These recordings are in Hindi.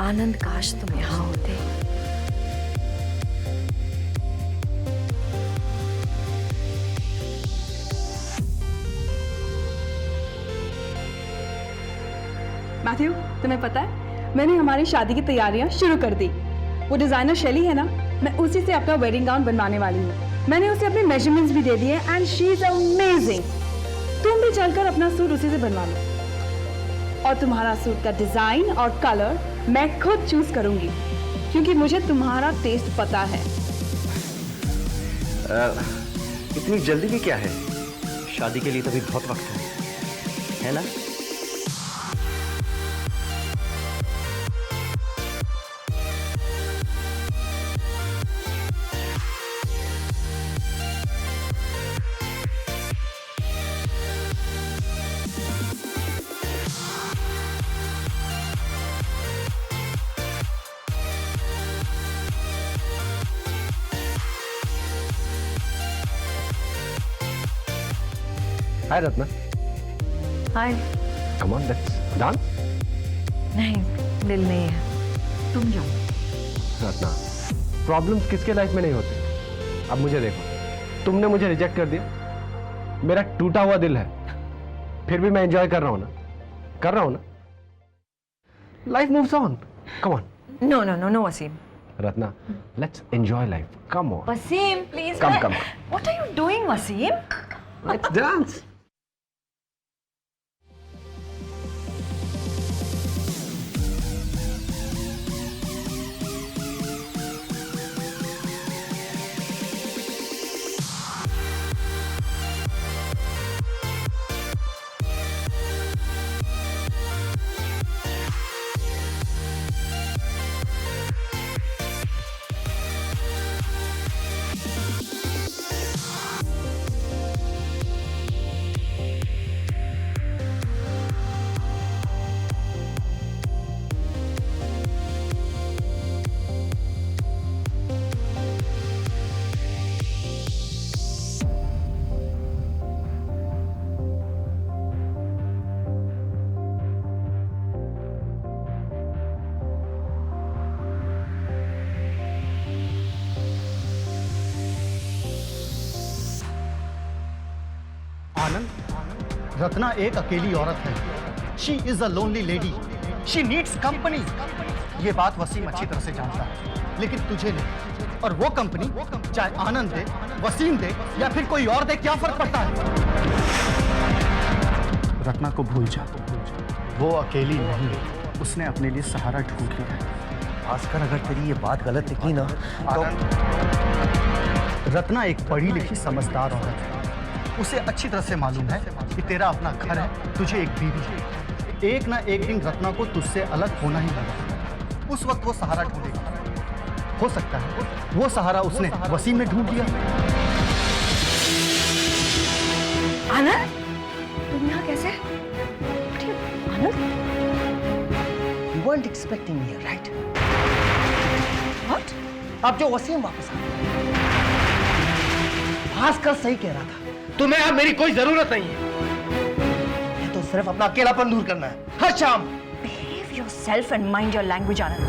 आनंद, काश तुम यहाँ होते। मैथ्यू, तुम्हें पता है मैंने हमारी शादी की तैयारियां शुरू कर दी। वो डिजाइनर शैली है ना, मैं उसी से अपना वेडिंग गाउन बनवाने वाली हूँ। मैंने उसे अपने मेजरमेंट्स भी दे दिए एंड शी इज अमेजिंग। तुम भी चलकर अपना सूट उसी से बनवा लो, और तुम्हारा सूट का डिजाइन और कलर मैं खुद चूज करूंगी, क्योंकि मुझे तुम्हारा टेस्ट पता है। इतनी जल्दी की क्या है? शादी के लिए तो अभी बहुत वक्त है ना? Hi Ratna. Hi. Come on, let's dance. नहीं, दिल नहीं है, तुम जाओ। रत्ना, प्रॉब्लम्स किसके लाइफ में नहीं होते? अब मुझे देखो, तुमने मुझे रिजेक्ट कर दिया, मेरा टूटा हुआ दिल है, फिर भी मैं एंजॉय कर रहा हूं ना, life moves on. Come on. No no no no Wasim. Ratna, let's enjoy life, come on. Wasim please. Come. What are you doing Wasim? Let's dance. Anand, Ratna एक अकेली औरत है। She is a lonely lady, she needs company. ये बात वसीम अच्छी तरह से जानता है, लेकिन तुझे नहीं। और वो कंपनी चाहे आनंद दे, वसीम दे या फिर कोई और दे, क्या फर्क पड़ता है? रत्ना को भूल जा, वो अकेली नहीं है, उसने अपने लिए सहारा ढूंढ लिया है। भास्कर, अगर तेरी ये बात गलत निकली ना तो... रत्ना एक पढ़ी लिखी समझदार औरत है। उसे अच्छी तरह से मालूम है कि तेरा अपना घर है, तुझे एक बीवी है। एक ना एक दिन रत्ना को तुझसे अलग होना ही होगा। उस वक्त वो सहारा ढूंढेगी। हो सकता है वो सहारा उसने वसीम में ढूंढ लिया। आनंद, तुम यहाँ कैसे? आनंद, You weren't expecting me, right? What? अब जो वसीम वापस आ गया। भास्कर सही कह रहा था, तुम्हें अब मेरी कोई जरूरत नहीं है। ये तो सिर्फ अपना अकेलापन दूर करना है हर शाम। Behave yourself and mind your language, आनंद।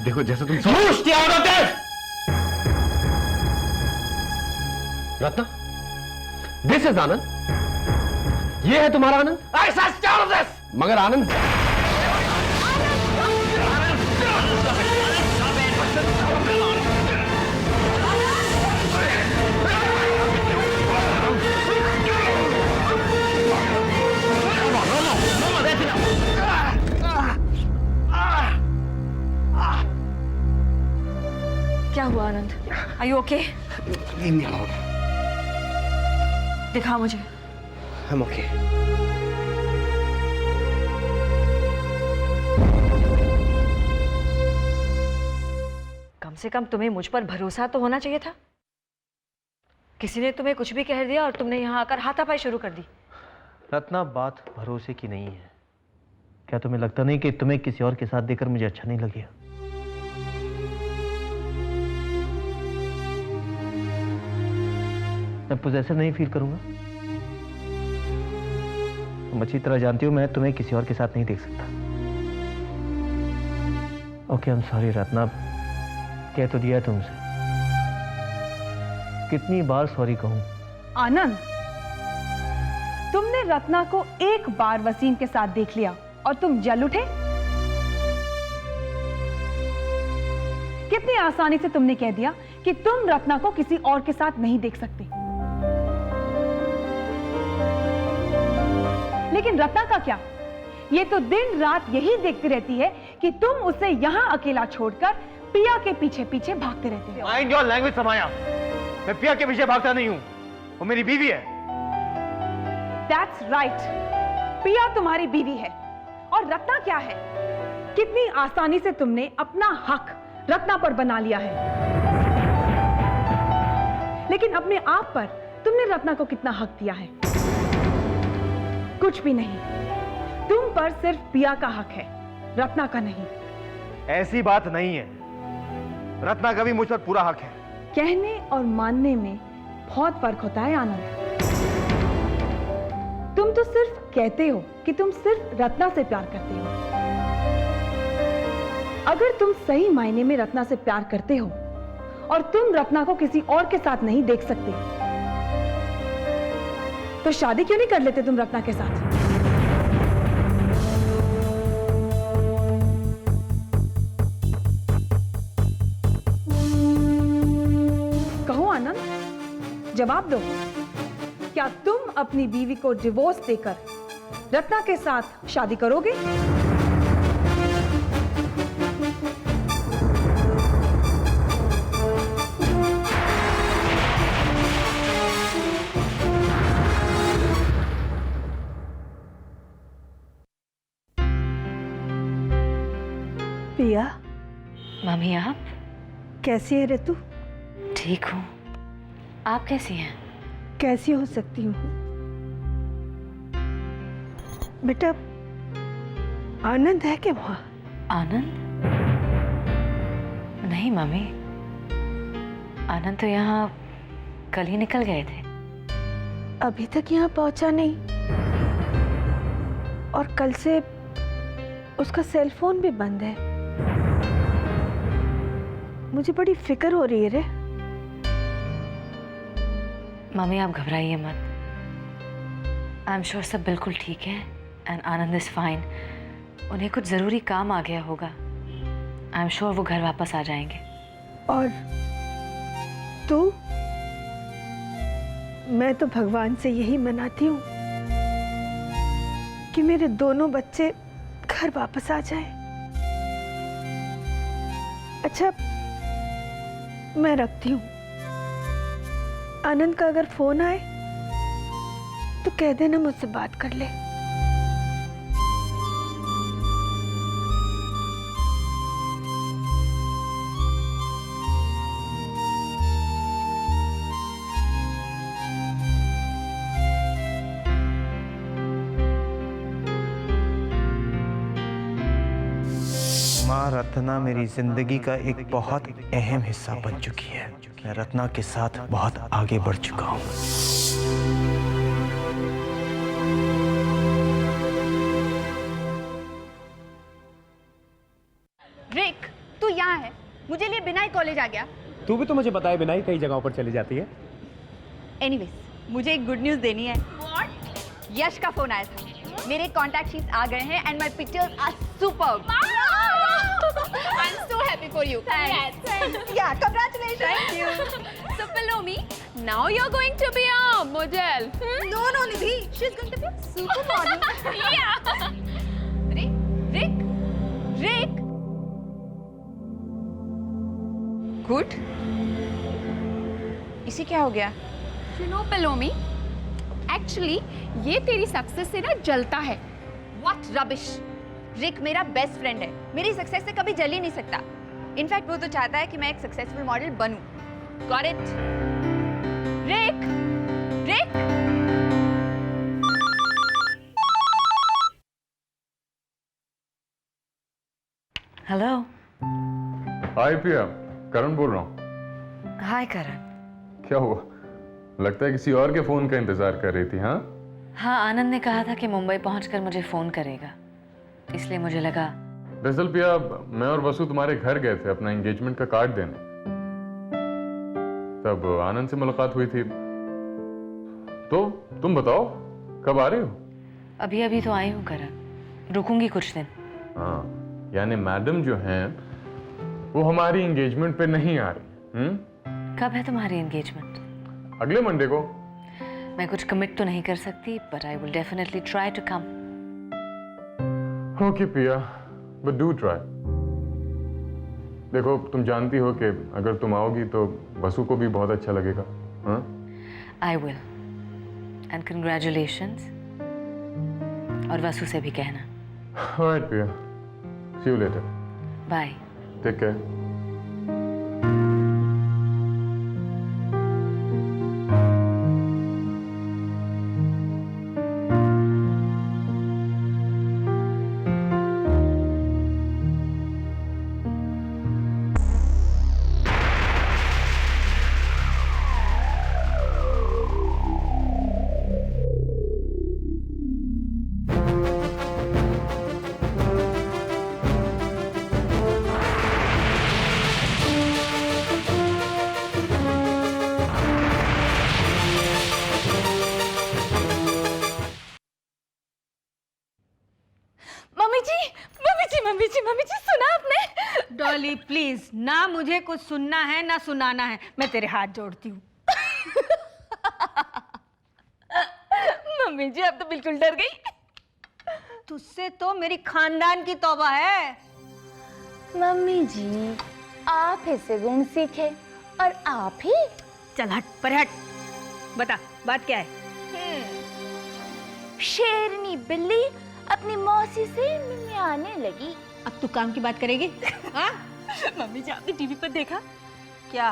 देखो, जैसे तुम रत्ना, दिस इज आनंद, ये है तुम्हारा आनंद। मगर आनंद, क्या हुआ आनंद? Are you okay? दिखा मुझे। I'm okay. कम से कम तुम्हें मुझ पर भरोसा तो होना चाहिए था। किसी ने तुम्हें कुछ भी कह दिया और तुमने यहाँ आकर हाथापाई शुरू कर दी। रत्ना, बात भरोसे की नहीं है। क्या तुम्हें लगता नहीं कि तुम्हें किसी और के साथ देखकर मुझे अच्छा नहीं लगेगा? मैं पोजेसिव नहीं फील करूंगा। तुम अच्छी तरह जानती हो मैं तुम्हें किसी और के साथ नहीं देख सकता। Okay, I am sorry Ratna, कह तो दिया तुमसे। कितनी बार सॉरी कहूं? आनंद, तुमने रत्ना को एक बार वसीम के साथ देख लिया और तुम जल उठे। कितनी आसानी से तुमने कह दिया कि तुम रत्ना को किसी और के साथ नहीं देख सकते। लेकिन रत्ना का क्या? ये तो दिन रात यही देखती रहती है कि तुम उसे यहां अकेला छोड़कर पिया के पीछे पीछे भागते रहते हो। माइंड योर लैंग्वेज समाया। मैं पिया के पीछे भागता नहीं हूं, वो मेरी बीवी है। That's right. पिया तुम्हारी बीवी है और रत्ना क्या है? कितनी आसानी से तुमने अपना हक रत्ना पर बना लिया है। लेकिन अपने आप पर तुमने रत्ना को कितना हक दिया है? कुछ भी नहीं। तुम पर सिर्फ पिया का हक है, रत्ना का नहीं। ऐसी बात नहीं है, रत्ना का भी मुझ पर पूरा हक है। कहने और मानने में बहुत फर्क होता है आनंद। तुम तो सिर्फ कहते हो कि तुम सिर्फ रत्ना से प्यार करते हो। अगर तुम सही मायने में रत्ना से प्यार करते हो और तुम रत्ना को किसी और के साथ नहीं देख सकते, तो शादी क्यों नहीं कर लेते तुम रत्ना के साथ? कहो आनंद, जवाब दो। क्या तुम अपनी बीवी को डिवोर्स देकर रत्ना के साथ शादी करोगे? पिया, मम्मी आप? कैसी है ऋतु? ठीक हूँ, आप कैसी हैं? कैसी हो सकती हूँ? बेटा, आनंद है क्या वहाँ? आनंद? नहीं मम्मी, आनंद तो यहाँ कल ही निकल गए थे। अभी तक यहाँ पहुँचा नहीं और कल से उसका सेल फोन भी बंद है। मुझे बड़ी फिक्र हो रही है रे। मम्मी आप घबराइए मत, आई एम श्योर सब बिल्कुल ठीक है एंड आनंद इज फाइन। उन्हें कुछ ज़रूरी काम आ गया होगा, आई एम श्योर वो घर वापस आ जाएंगे। और तू? मैं तो भगवान से यही मनाती हूँ कि मेरे दोनों बच्चे घर वापस आ जाएं। अच्छा, मैं रखती हूँ। आनंद का अगर फोन आए तो कह देना मुझसे बात कर ले। माँ रत्ना मेरी जिंदगी का एक बहुत अहम हिस्सा बन चुकी है। मैं रत्ना के साथ बहुत आगे बढ़ चुका हूँ। रिक, तू यहाँ है? मुझे लिए बिना ही कॉलेज आ गया। तू भी तो मुझे बताए बिना ही कई जगहों पर चली जाती है। एनीवेज, मुझे एक गुड न्यूज़ देनी है। यश का फोन आया था। मेरे कॉन्टैक्ट शीट्स आ गए हैं and my pictures are superb. I am so happy for you. Thanks. Yeah, congratulations. Thank you. So Palommi, now you're going to be a model. No, Nidhi, she's going to be a supermodel. Yeah. Rick. Good. इसे क्या हो गया? You know Palommi, actually ये तेरी सक्सेस से ना जलता है। What rubbish! रिक मेरा बेस्ट फ्रेंड है, मेरी सक्सेस से कभी जल ही नहीं सकता। इनफैक्ट वो तो चाहता है कि मैं एक सक्सेसफुल मॉडल बनूं। Got it? Rick! Hello. Hi Piya, Karan बोल रहा हूँ। हाय करण। क्या हुआ? लगता है किसी और के फोन का इंतजार कर रही थी। हाँ हाँ, आनंद ने कहा था कि मुंबई पहुंचकर मुझे फोन करेगा, इसलिए मुझे लगा दरअसल पिया, मैं और वसु तुम्हारे घर गए थे अपना एंगेजमेंट का कार्ड देने। तब आनंद से मुलाकात हुई थी। तो तुम बताओ कब आ रही हो? अभी अभी तो आई हूँ करण, रुकूंगी कुछ दिन। हाँ, यानी मैडम जो हैं वो हमारी एंगेजमेंट पे नहीं आ रही। कब है तुम्हारी एंगेजमेंट? अगले मंडे को। मैं कुछ कमिट तो नहीं कर सकती, but I will definitely try to come. Okay Piya, but do try. देखो, तुम जानती हो कि अगर तुम आओगी तो वसु को भी बहुत अच्छा लगेगा। हाँ, आई विल, एंड कंग्रेचुलेशंस। और वसु से भी कहना। Alright Piya, see you later. Bye. Take care. Mummy ji सुना आपने? डॉली प्लीज, ना मुझे कुछ सुनना है ना सुनाना है, मैं तेरे हाथ जोड़ती हूँ। मम्मी जी आप तो बिल्कुल डर गई। तुझसे तो मेरी खानदान की तौबा है। मम्मी जी आप ही से गुण सीखे और आप ही। चल हट पर हट, बता बात क्या है? शेरनी बिल्ली अपनी मौसी से मिलने आने लगी। अब तू काम की बात करेगी? हाँ? मम्मी जी आपने टीवी पर देखा क्या?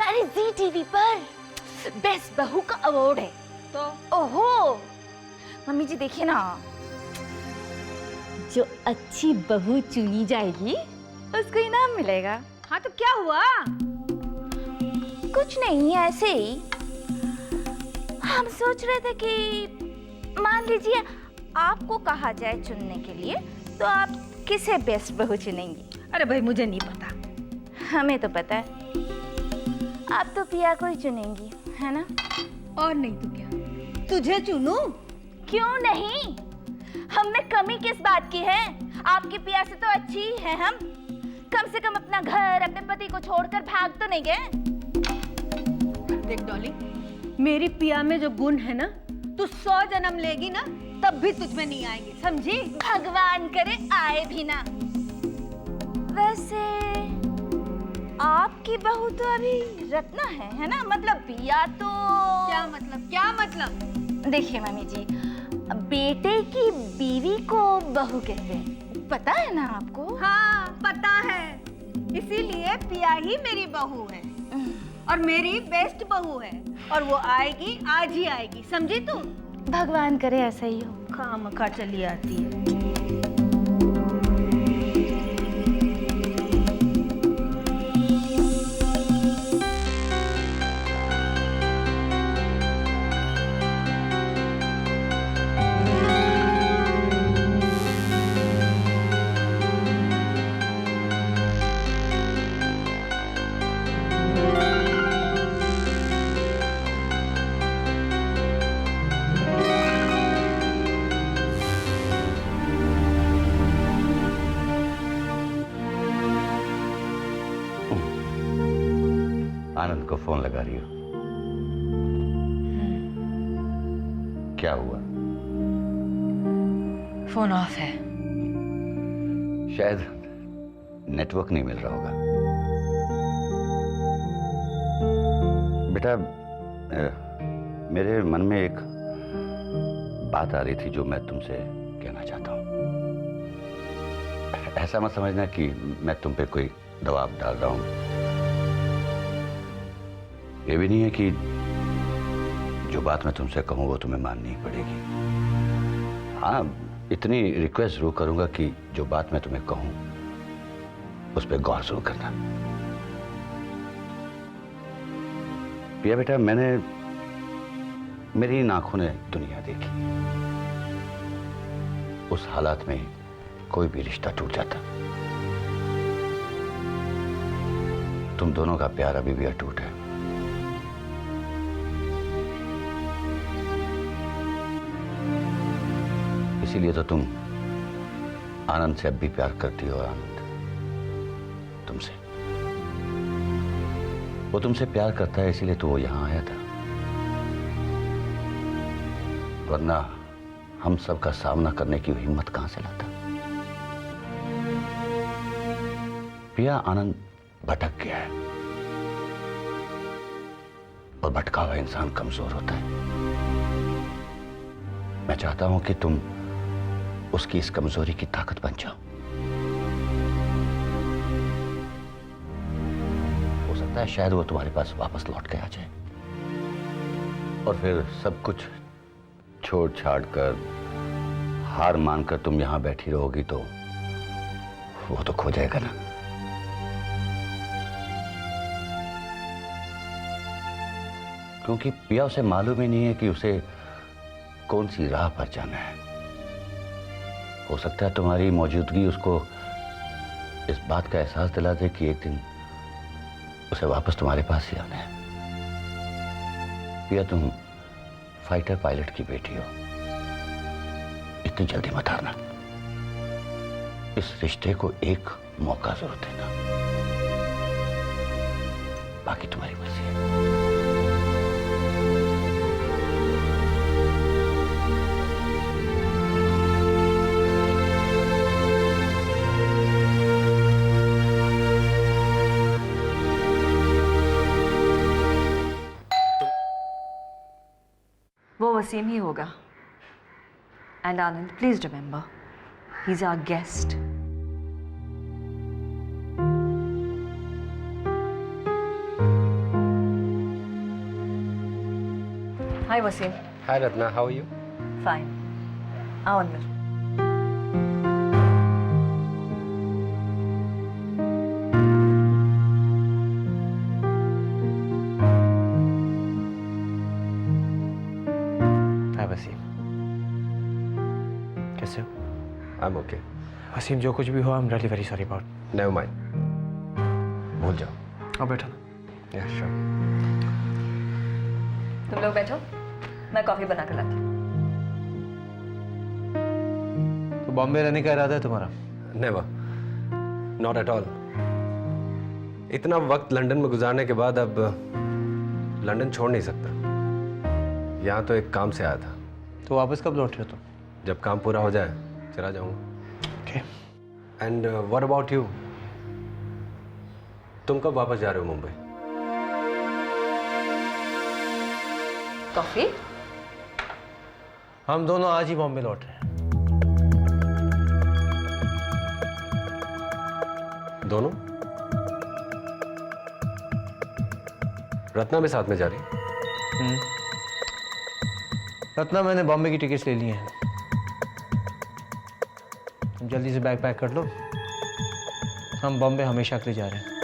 अरे जी टीवी पर बेस्ट बहू का अवार्ड है। तो ओहो मम्मी जी देखिए ना, जो अच्छी बहू चुनी जाएगी उसको इनाम मिलेगा। हाँ तो क्या हुआ? कुछ नहीं, ऐसे ही हम सोच रहे थे कि मान लीजिए आपको कहा जाए चुनने के लिए, तो आप किसे बेस्ट बहू चुनेंगी? अरे भाई मुझे नहीं पता। हमें तो पता है, आप तो पिया को ही चुनेंगी, है ना? और नहीं तो क्या, तुझे चुनूं? क्यों नहीं, हमने कमी किस बात की है? आपकी पिया से तो अच्छी ही है हम। कम से कम अपना घर, अपने पति को छोड़कर भाग तो नहीं गए। देख डॉली, मेरी पिया में जो गुण है ना, तू 100 जन्म लेगी ना तब भी तुझ में नहीं आएंगे, समझी? भगवान करे आए भी ना। वैसे आपकी बहू तो अभी रत्ना है ना? मतलब पिया तो क्या मतलब? क्या मतलब? देखिए मम्मी जी, बेटे की बीवी को बहू कहते हैं, पता है ना आपको? हाँ पता है, इसीलिए पिया ही मेरी बहू है और मेरी बेस्ट बहू है, और वो आएगी, आज ही आएगी, समझी तू? भगवान करे ऐसा ही हो। खामखा चली आती है। आनंद को फोन लगा रही हो? क्या हुआ? फोन ऑफ है। शायद नेटवर्क नहीं मिल रहा होगा। बेटा, मेरे मन में एक बात आ रही थी जो मैं तुमसे कहना चाहता हूं। ऐसा मत समझना कि मैं तुम पे कोई दबाव डाल रहा हूं। ये भी नहीं है कि जो बात मैं तुमसे कहूं वो तुम्हें माननी ही पड़ेगी। हाँ, इतनी रिक्वेस्ट जरूर करूंगा कि जो बात मैं तुम्हें कहूं उस पर गौर जरूर करना। पिया बेटा, मेरी इन आंखों ने दुनिया देखी। उस हालात में कोई भी रिश्ता टूट जाता। तुम दोनों का प्यार अभी भी अटूट है। इसीलिए तो तुम आनंद से अब भी प्यार करती हो। आनंद तुमसे, वो तुमसे प्यार करता है, इसीलिए तो वो यहां आया था। वरना हम सबका सामना करने की हिम्मत कहां से लाता। पिया, आनंद भटक गया है और भटका हुआ इंसान कमजोर होता है। मैं चाहता हूं कि तुम उसकी इस कमजोरी की ताकत बन जाओ। हो सकता है शायद वो तुम्हारे पास वापस लौट के आ जाए और फिर सब कुछ छोड़ छाड़ कर, हार मानकर तुम यहां बैठी रहोगी तो वो तो खो जाएगा ना। क्योंकि पिया उसे मालूम ही नहीं है कि उसे कौन सी राह पर जाना है। हो सकता है तुम्हारी मौजूदगी उसको इस बात का एहसास दिला दे कि एक दिन उसे वापस तुम्हारे पास ही आना है। पिया, तुम फाइटर पायलट की बेटी हो, इतनी जल्दी मत हारना। इस रिश्ते को एक मौका जरूर देना, बाकी तुम्हारी मर्जी है। वो वसीम ही होगा। And Anand, please remember, he is our guest. Hi Wasim. Hi Ratna, how are you? Fine, आओ अंदर। कैसे हो? I am okay. वसीम, जो कुछ भी हो, I am really very sorry about. Never mind, भूल जाओ। अब बैठो ना। या श्योर। तुम लोग बैठो, मैं कॉफी बना कर लाती हूँ। तो बॉम्बे रहने का इरादा है तुम्हारा? Never, not at all. इतना वक्त लंदन में गुजारने के बाद अब लंदन छोड़ नहीं सकता। यहाँ तो एक काम से आया था। तो वापस कब लौट रहे हो तुम? जब काम पूरा हो जाए चला जाऊंगा। Okay. And what about you? तुम कब वापस जा रहे हो मुंबई? कॉफी? हम दोनों आज ही बॉम्बे लौट रहे हैं। दोनों? रत्ना भी साथ में जा रही? रत्ना, मैंने बॉम्बे की टिकट्स ले ली हैं। तुम जल्दी से बैग पैक कर लो, हम बॉम्बे हमेशा के लिए जा रहे हैं।